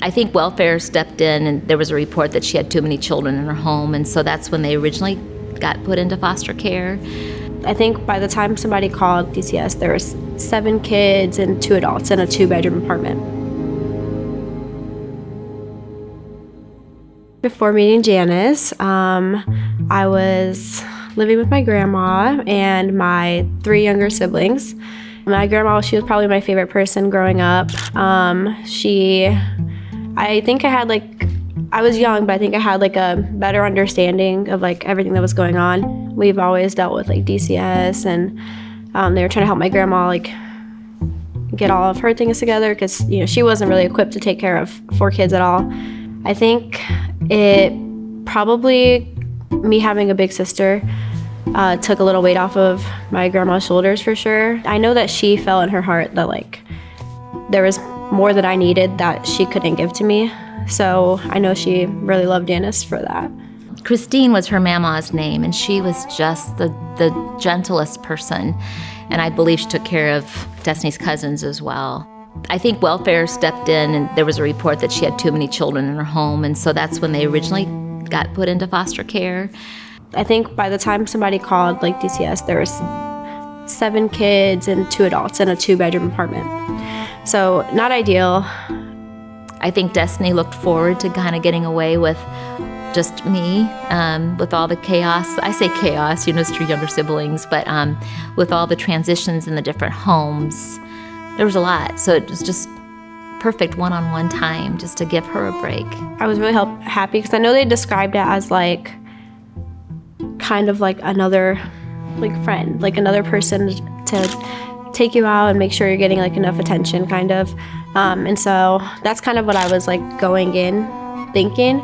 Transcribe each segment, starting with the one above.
I think welfare stepped in, and there was a report that she had too many children in her home, and so that's when they originally got put into foster care. I think by the time somebody called DCS, there was 7 kids and 2 adults in a 2-bedroom apartment. Before meeting Janis, I was living with my grandma and my 3 younger siblings. My grandma, she was probably my favorite person growing up. I think I had I was young, but I think I had a better understanding of everything that was going on. We've always dealt with DCS, and they were trying to help my grandma get all of her things together because she wasn't really equipped to take care of 4 kids at all. I think it probably, me having a big sister, took a little weight off of my grandma's shoulders for sure. I know that she felt in her heart that there was more that I needed that she couldn't give to me. So I know she really loved Janis for that. Christine was her mama's name, and she was just the gentlest person. And I believe she took care of Destiny's cousins as well. I think welfare stepped in, and there was a report that she had too many children in her home, and so that's when they originally got put into foster care. I think by the time somebody called DCS, there was 7 kids and 2 adults in a 2-bedroom apartment. So not ideal. I think Destiny looked forward to kind of getting away with just me, with all the chaos. I say chaos, it's 3 younger siblings, but with all the transitions in the different homes, there was a lot. So it was just perfect one-on-one time just to give her a break. I was really happy because I know they described it as kind of another friend, another person to take you out and make sure you're getting enough attention kind of. And so that's kind of what I was going in thinking,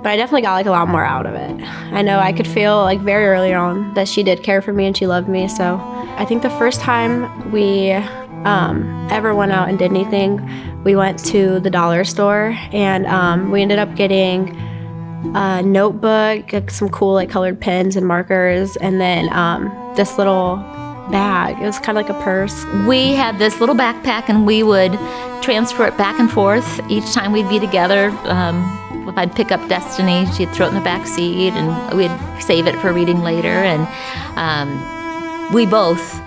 but I definitely got a lot more out of it. I know I could feel very early on that she did care for me and she loved me. So I think the first time we ever went out and did anything, we went to the dollar store, and we ended up getting a notebook, some cool colored pens and markers, and then this little bag. It was kind of like a purse. We had this little backpack, and we would transfer it back and forth each time we'd be together. If I'd pick up Destiny, she'd throw it in the back seat, and we'd save it for reading later. And we both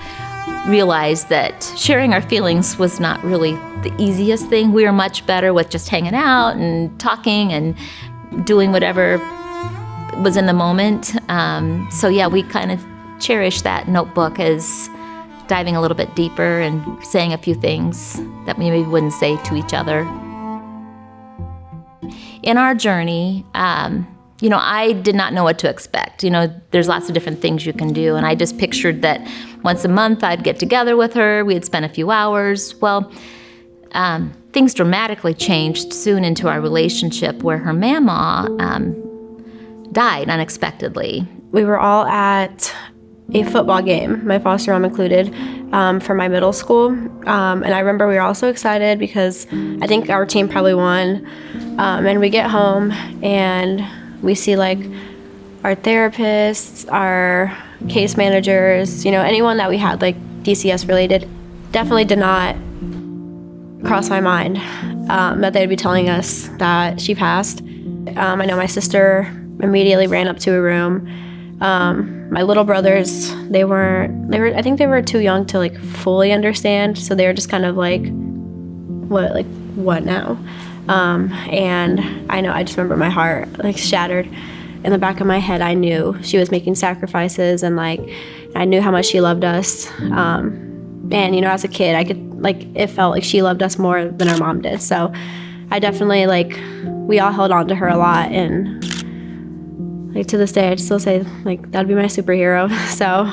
realized that sharing our feelings was not really the easiest thing. We were much better with just hanging out and talking and doing whatever was in the moment. So yeah, we kind of cherished that notebook as diving a little bit deeper and saying a few things that we maybe wouldn't say to each other. In our journey, I did not know what to expect. There's lots of different things you can do, and I just pictured that once a month I'd get together with her, we'd spend a few hours. Well, things dramatically changed soon into our relationship where her mama died unexpectedly. We were all at a football game, my foster mom included, for my middle school. And I remember we were all so excited because I think our team probably won. And we get home and we see our therapists, our case managers, anyone that we had DCS related, definitely did not cross my mind that they'd be telling us that she passed. I know my sister immediately ran up to her room. My little brothers, I think they were too young to fully understand, so they were just kind of what now? And I just remember my heart shattered. In the back of my head, I knew she was making sacrifices, and I knew how much she loved us. And as a kid, I could it felt like she loved us more than our mom did. So I definitely we all held on to her a lot, and to this day, I'd still say that'd be my superhero. So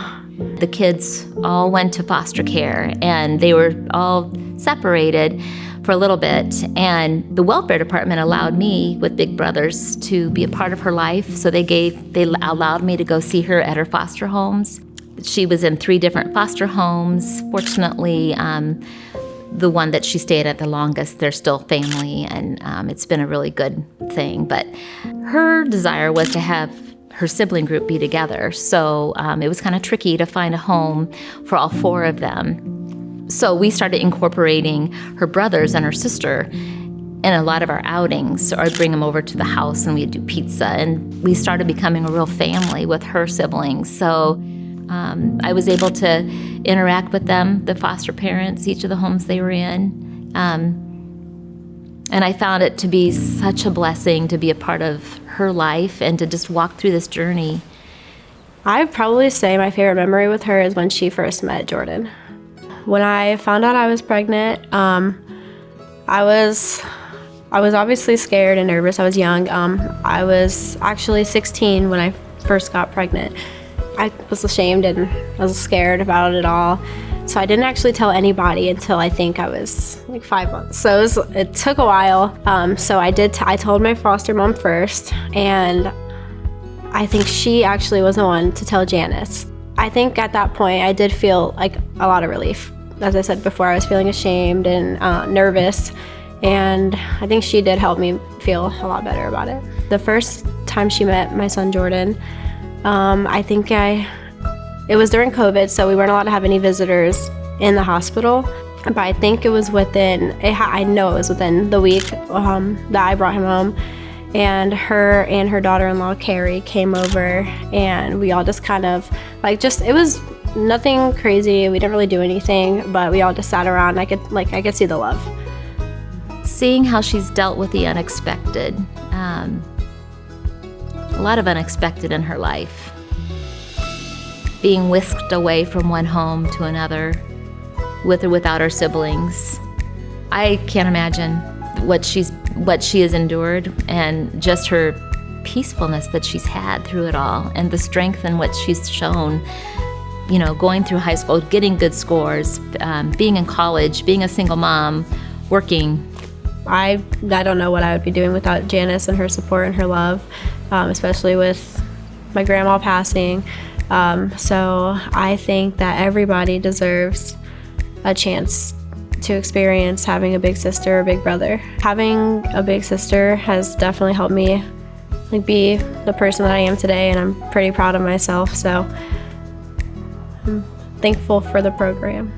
the kids all went to foster care, and they were all separated for a little bit, and the welfare department allowed me with big brothers to be a part of her life. So they allowed me to go see her at her foster homes. She was in 3 different foster homes. Fortunately, the one that she stayed at the longest, they're still family, and it's been a really good thing. But her desire was to have her sibling group be together. So it was kind of tricky to find a home for all 4 of them. So we started incorporating her brothers and her sister And a lot of our outings, so I'd bring them over to the house and we'd do pizza. And we started becoming a real family with her siblings. So I was able to interact with them, the foster parents, each of the homes they were in. And I found it to be such a blessing to be a part of her life and to just walk through this journey. I'd probably say my favorite memory with her is when she first met Jordan. When I found out I was pregnant, I was obviously scared and nervous. I was young. I was actually 16 when I first got pregnant. I was ashamed and I was scared about it all. So I didn't actually tell anybody until I think I was like 5 months. So it took a while. So I told my foster mom first, and I think she actually was the one to tell Janice. I think at that point I did feel like a lot of relief. As I said before, I was feeling ashamed and nervous, and I think she did help me feel a lot better about it. The first time she met my son Jordan, I think it was during COVID, so we weren't allowed to have any visitors in the hospital. But I think it was I know it was within the week that I brought him home. And her daughter-in-law, Carrie, came over, and we all just kind of, it was nothing crazy. We didn't really do anything, but we all just sat around. I could see the love. Seeing how she's dealt with the unexpected, a lot of unexpected in her life. Being whisked away from one home to another, with or without her siblings. I can't imagine what she has endured, and just her peacefulness that she's had through it all, and the strength in what she's shown, going through high school, getting good scores, being in college, being a single mom, working. I don't know what I would be doing without Janice and her support and her love, especially with my grandma passing. So I think that everybody deserves a chance to experience having a big sister or big brother. Having a big sister has definitely helped me be the person that I am today, and I'm pretty proud of myself. So I'm thankful for the program.